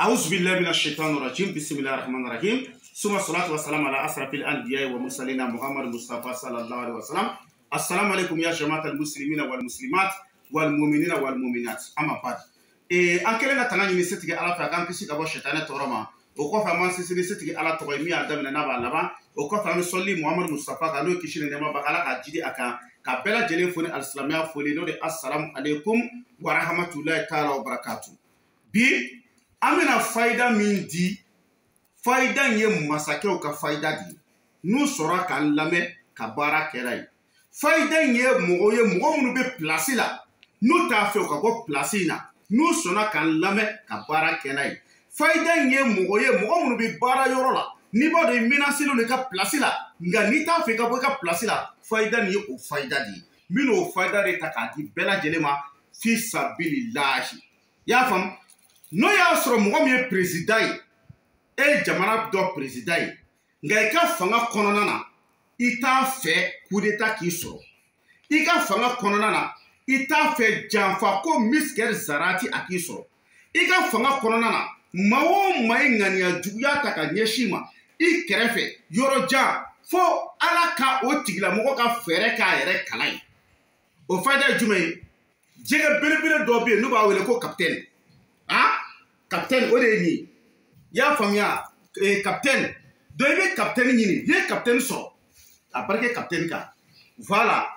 أعوذ بالله من الشيطان الرجيم بسم الله الرحمن الرحيم ثم الصلاة والسلام على أشرف الأنبياء والمرسلين محمد المصطفى صلى الله عليه وسلم. السلام عليكم يا جماعة المسلمين والمسلمات والمؤمنين والمؤمنات. أما بعد أنكلنا تناني نسيتك على فكان كسي كبر شيطان تورما وكوف أمان سيسي نسيتك على تويمي أدم نبأ نبأ وكوف أمان صلي محمد المصطفى كانوا كشين نما بقالا كجدي أكا كبلا جلين فوني الإسلامية فوني نودي السلام عليكم ورحمة الله تعالى وبركاته. bi amina faida min di faida ye masakew ka faida di nu sora ka lame ka bara kerai faida ye mogo munu be place la nu ta fe ka go place na nu sona ka lame ka bara kerai faida ye mogo munu be bara yoro la ni ba do minasilo ne ka place la nga ni ta fe ka go ka place la faida ni o faida di mino faida re ta ka di bela jelema fi sabilillahi ya fam no ya soro mo mi president e jamana do president nga ka fanga konona na ita fe coup d'état ki soro ika fanga konona na ita fe janfa ko misker zarati akisoro ika fanga konona na mawo mai ngania juya ta ka nyeshima I kerefe yoro ja fo ala ka o tigila mo ka fere ka yere kalai o fayda jume jege bele do be no ba wele ko capitaine capitaine Odeni, ya famia capitaine, devez capitaine ni, ye capitaine so, après que capitaine ka, voilà,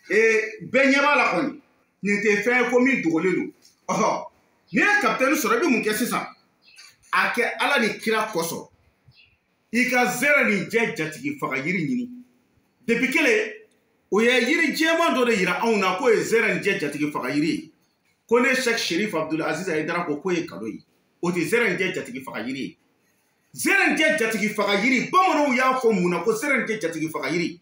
et benyama la koni, n'était fait comme une drôle. Oh, ni capitaine so, rebi mon kesi sa, ake ala ni kira koso, ika zera ni je jatigi faka yiri nini, depuis kele, oye yiri jema do de yira, on a ko zera ni je jatigi faka yiri, kone Cheikh Sherif Abdul Aziz Aidara ko koye kadoyi. O te zeren je jatigi faga yiri zeren je jatigi faga yiri bamano ya fo muna ko zeren je jatigi faga yiri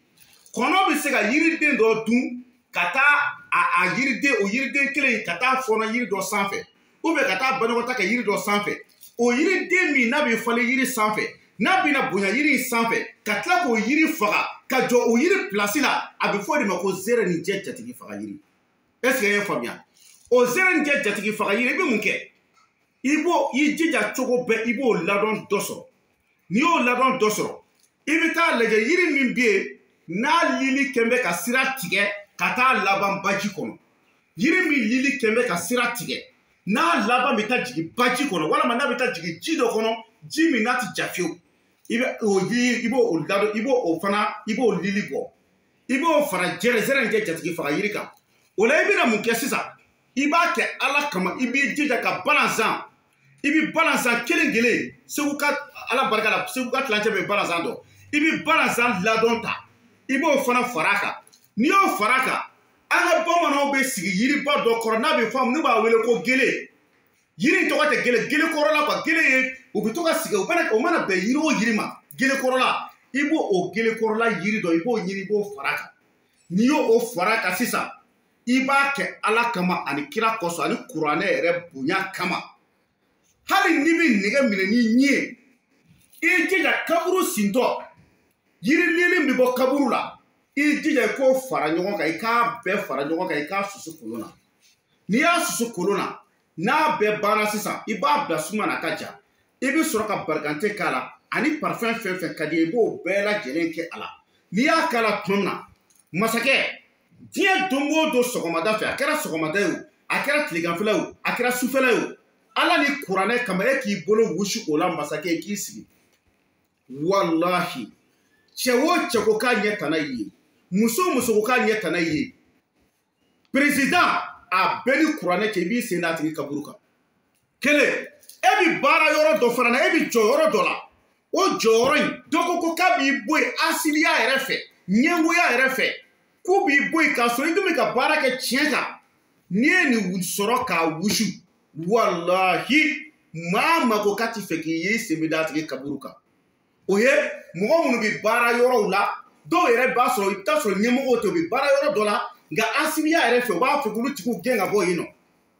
kono be se ga yiri den do dun kata a yiri de o yiri den kele kata fo na yiri do sanfɛ ou be kata banogota ka yiri do sanfɛ o yiri den mi na be fale yiri sanfɛ na bi na bonya yiri sanfɛ ka tla ko yiri faga ka jo o yiri place la a be fo de ma ko zeren je jatigi faga yiri est-ce que y a famia o zeren je jatigi faga yiri be mun ke Ibo yijija chogo be ibo ladon doso ni o ladon doso ibita lege yiri min bie na lili kembe ka sira tige kata laban baji kono yiri min lili kembe ka sira tige na laban bita jigi baji kono wala mana bita jigi jido kono jimi nati jafio ibo o lado ibo o fana ibo lili bo ibo fara jere nge jatigi fara yiri ka ola ibina mun ke sisa iba ke ala kama ibi jija ka balansan ibi balansan kelen segu ka ala barka la segu ka tlanche be balansan do ibi balansan ladon ta ibo fana faraka ni o faraka ala bomano be sigi yiri ba do korona be fam ni ba wele ko gele yiri to ka te gele korola kwa gele o bi to ka sigi o mana be yiri o yiri ma gele korola ibo o gele korola yiri do ibo yiri bo faraka ni o faraka sisa iba ke ala kama ani kira koso ani Qur'ane ere bunya kama hali nibi nige mine ni nye ijija kaburu sinto yiri lili mbibo kaburu la ijija ko fara ɲɔgɔn kan I ka bɛɛ fara ɲɔgɔn kan I ka susu kolona ni y'a susu kolona n'a bɛɛ banna sisan I b'a bila suma na ka ja I bi sɔrɔ ka barikante k'a la ani parfum fɛn fɛn ka di I b'o bɛɛ lajɛlen kɛ a la ni y'a k'a la tuma min na masakɛ diɲɛ don o don sɔgɔmada fɛ a kɛra sɔgɔmada ye o a kɛra tileganfɛla ye o a kɛra sufɛla ye o ala ni kuranɛ kama e k'i bolo wusu o la masakɛ k'i sigi wallahi cɛ o cɛ ko k'a ɲɛ tana ye muso ko k'a ɲɛ tana ye président a bɛɛ ni kuranɛ cɛ I b'i sen da a tigi kaburu kan kelen e bi baara yɔrɔ dɔ fana na e bi jɔ yɔrɔ dɔ la o jɔyɔrɔ in dɔ ko k'a b'i bɔ yen asiliya yɛrɛ fɛ ɲɛngoya yɛrɛ fɛ k'u b'i bɔ yen k'a sɔrɔ I dun bɛ ka baara kɛ tiɲɛ kan n'i ye nin sɔrɔ k'a wusu wallahi maa mako k'a ti fɛ k'i ye sen bɛ da a tigi kaburu kan o ye mɔgɔ minnu bɛ baara yɔrɔw la dɔw yɛrɛ b'a sɔrɔ I bɛ taa sɔrɔ ɲɛmɔgɔw tɛ u bɛ baara yɔrɔ dɔ la nka asimiya yɛrɛ fɛ u b'a fɛ k'olu tigiw gɛn ka bɔ yen nɔ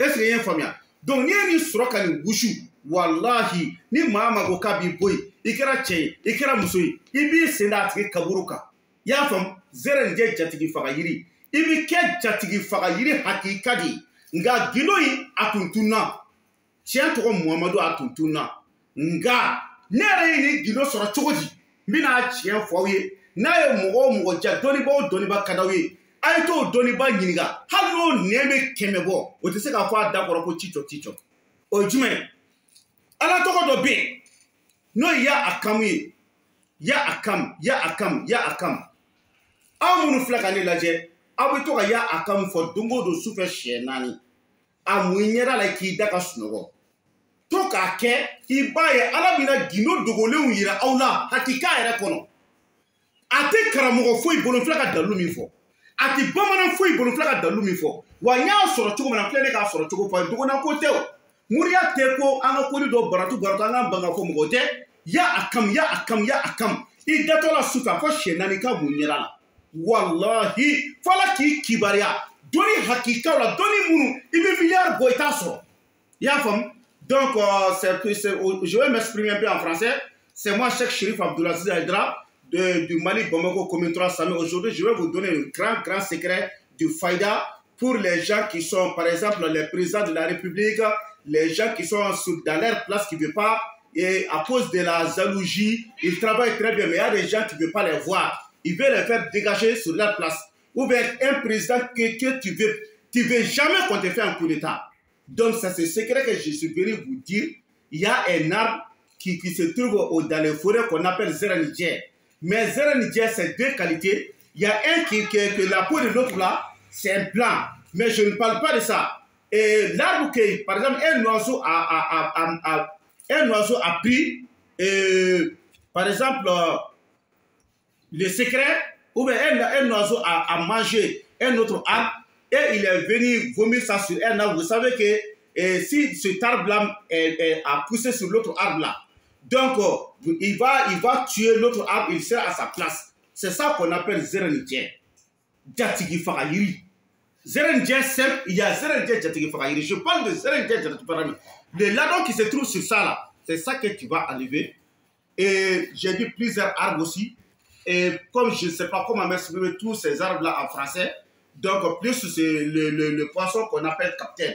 est-ce que i ye n faamuya donc n'i ye nin sɔrɔ ka nin wusu wallahi ni maa mako k'a b'i bɔ yen I kɛra cɛ ye I kɛra muso ye I b'i sen da a tigi kaburu kan i y'a faamu zɛrɛn je jatigi faga yiri I bi kɛ jatigi faga yiri hakika de nka gindo in a tun tunna tiɲɛ tɔgɔ Muhamadu a tun tunna nka ne yɛrɛ ye nin gindo sɔrɔ cogo di n bɛna tiɲɛ fɔ aw ye n'a ye mɔgɔ o mɔgɔ ja dɔnnibaa o dɔnnibaa ka d'aw ye a ye t'o dɔnnibaa ɲininka hali n'o nɛn bɛ 100 bɔ o tɛ se k'a fɔ a da kɔrɔ ko cicɔ o ye jumɛn ye ala tɔgɔ dɔ bɛ yen n'o ye ya akamu ye ya akam aw minnu filɛ ka ne lajɛ aw bɛ to ka ya akamu fɔ don o don sufɛ siɲɛ 4 a mun ɲɛda la k'i da ka sunɔgɔ to k'a kɛ i b'a ye ala bɛna gindo dogolenw yira aw la hakika yɛrɛ kɔnɔ a tɛ karamɔgɔ foyi bolo filɛ ka dalu min fɔ a tɛ bamanan foyi bolo filɛ ka dalu min fɔ wa n y'a sɔrɔ cogo min na filɛ ne k'a sɔrɔ cogo fɔ dogona ko tɛ o muriya tɛ ko an ka koni dɔ baratu an ka banga ko mɔgɔ tɛ ya akam i datɔ la sufɛ fɔ siɲɛ 4 ka mun ɲɛda la wallahi fɔla k'i kibaruya dɔnni hakikaw la dɔnni minnu i bɛ miliyari bɔ i t'a sɔrɔ i y'a faamu donc je vais m'exprimer un peu en français c'est moi Cheikh Chérif Abdoulaziz Aïdara du Mali Bamako commune 3 Samé. Aujourd'hui je vais vous donner un grand secret du Faïda pour les gens qui sont par exemple les présidents de la République, les gens qui sont dans leur place qui ne veulent pas et à cause de la jalousie ils travaillent très bien mais il y a des gens qui ne veulent pas les voir, ils veulent les faire dégager sur leur place ou bien un président que tu veux jamais qu'on te fait un coup d'état. Donc ça c'est ce secret que je suis venu vous dire. Il y a un arbre qui se trouve dans les forêts qu'on appelle Zeranidjer. Mais Zeranidjer c'est 2 qualités. Il y a un qui la peau de l'autre là c'est un blanc. Mais je ne parle pas de ça. Et l'arbre que par exemple un oiseau a pris par exemple le secret ou bien un oiseau a mangé un autre arbre et il est venu vomir ça sur un arbre. Vous savez que si cet arbre-là a poussé sur l'autre arbre-là, donc il va tuer l'autre arbre, il sera à sa place. C'est ça qu'on appelle Zeranidjer. Jatigi Fakayiri. Zeranidjer simple, il y a Zeranidjer Jatigi Fakayiri. Je parle de Zeranidjer Jatigi Fakayiri. Le ladon qui se trouve sur ça là, c'est ça que tu vas enlever. Et j'ai dit plusieurs arbres aussi. Et comme je ne sais pas comment m'exprimer tous ces arbres-là en français, donc plus c'est le poisson qu'on appelle capitaine.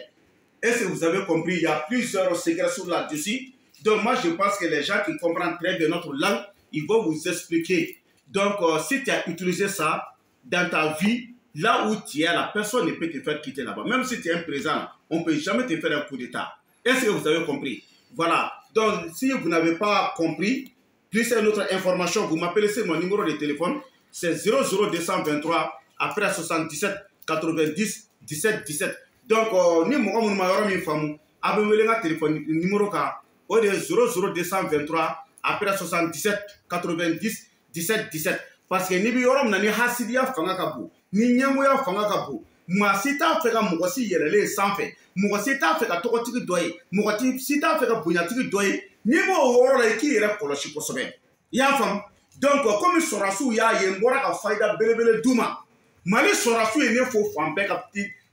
Est-ce que vous avez compris? Il y a plusieurs secrets sur là-dessus. Donc moi je pense que les gens qui comprennent très bien notre langue, ils vont vous expliquer. Donc si tu as utilisé ça dans ta vie, là où tu es, la personne ne peut te faire quitter là-bas. Même si tu es un président, on ne peut jamais te faire un coup d'état. Est-ce que vous avez compris? Voilà. Donc si vous n'avez pas compris, plus une autre information, vous m'appelez sur mon numéro de téléphone, c'est 00223 après 77 90 17 17. Donc, ni mɔgɔ minnu ma yɔrɔ min faamu, a bɛ wele n ka téléphone numéro kan, o de ye 00223 après 77 90 17 17. Parce que n'i bɛ yɔrɔ min na ni hasidiya fanga ka bon, ni ɲɛngoya fanga ka bon, maa si t'a fɛ ka mɔgɔ si yɛlɛlen sanfɛ, mɔgɔ si t'a fɛ ka tɔgɔtigi dɔ ye, mɔgɔ si t'a fɛ ka bonyatigi dɔ ye, n'i b'o yɔrɔ la i k'i yɛrɛ kɔlɔsi kosɛbɛ. I y'a faamu? Donc, comme sɔrɔsiw y'a ye, n bɔra ka fayida belebele d'u ma. Mali sɔrɔsiw ye ne fo fan bɛɛ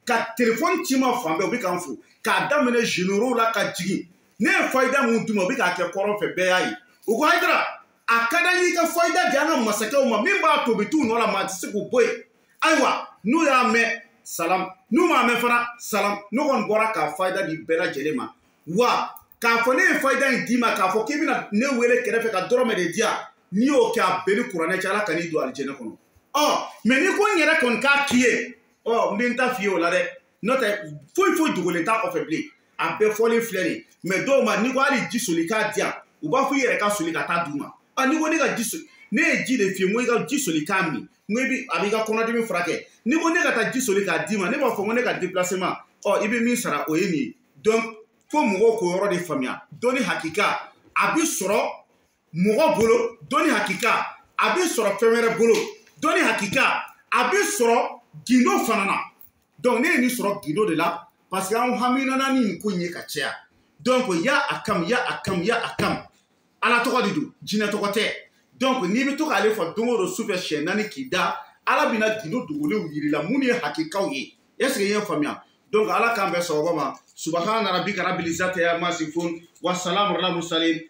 ka téléphone ci ma fan bɛɛ u bɛ k'an fo, k'a daminɛ généraux la ka jigin. Ne ye fayida mun d'u ma u bɛ k'a kɛ kɔrɔn fɛ bɛɛ y'a ye. U ko Hayidara, a ka d'an ye i ka fayida di an ka masakɛw ma min b'a to u bɛ t'u nɔ la maa tɛ se k'u bɔ yen. Ayiwa, n'u y'a mɛn salam, n'u m'a mɛn fana salam, ne kɔni bɔra ka fayida di bɛɛ lajɛlen ma. Wa k'a fɔ ne ye fayida in d'i ma k'a fɔ k'i bɛna ne wele kɛrɛfɛ ka dɔrɔmɛ de di yan, n'i y'o kɛ a bɛɛ ni kuranɛ cɛ Ala ka n'i don alijɛnɛ kɔnɔ. Mais n'i ko n yɛrɛ kɔni k'a k'i ye, n bɛ n ta f'i ye o la dɛ. N'o tɛ foyi dogolen t'a kɔfɛ bilen, a bɛɛ fɔlen filɛ de. Mais dɔw ma n'i ko hali ji soli k'a di yan, u b'a fɔ i yɛrɛ ka soli ka taa d'u ma. N'i ko ne ka ji soli, ne ye ji de f'i ye n ko i ka ji soli k'a min, n ko a b'i ka kɔnɔdimi furakɛ. N'i ko ne ka taa ji soli k'a d'i ma, ne b'a fɔ n ko ne ka déplacement, i bɛ min sara o ye nin ye. Donc fo mɔgɔw k'o yɔrɔ de faamuya. Dɔnni hakika a bɛ sɔrɔ mɔgɔ bolo, dɔnni hakika a bɛ sɔrɔ fɛn wɛrɛ bolo, dɔnni hakika a bɛ sɔrɔ gindo fana na. Donc ne ye nin sɔrɔ gindo de la parce que an haminana ni nin ko in ye ka caya. Donc ya akam Ala tɔgɔ de don, jinɛ tɔgɔ tɛ. Donc n'i bɛ to k'ale fɔ don o don sufɛ siɲɛ 4 k'i da, Ala bɛna gindo dogolenw yir'i la mun ye hakikaw ye. Est-ce que i ye n faamuya? Donc Ala k'an bɛn sababa ma. Subahana rabbika rabbil izzati amma yasifun wa salamun alal mursalin.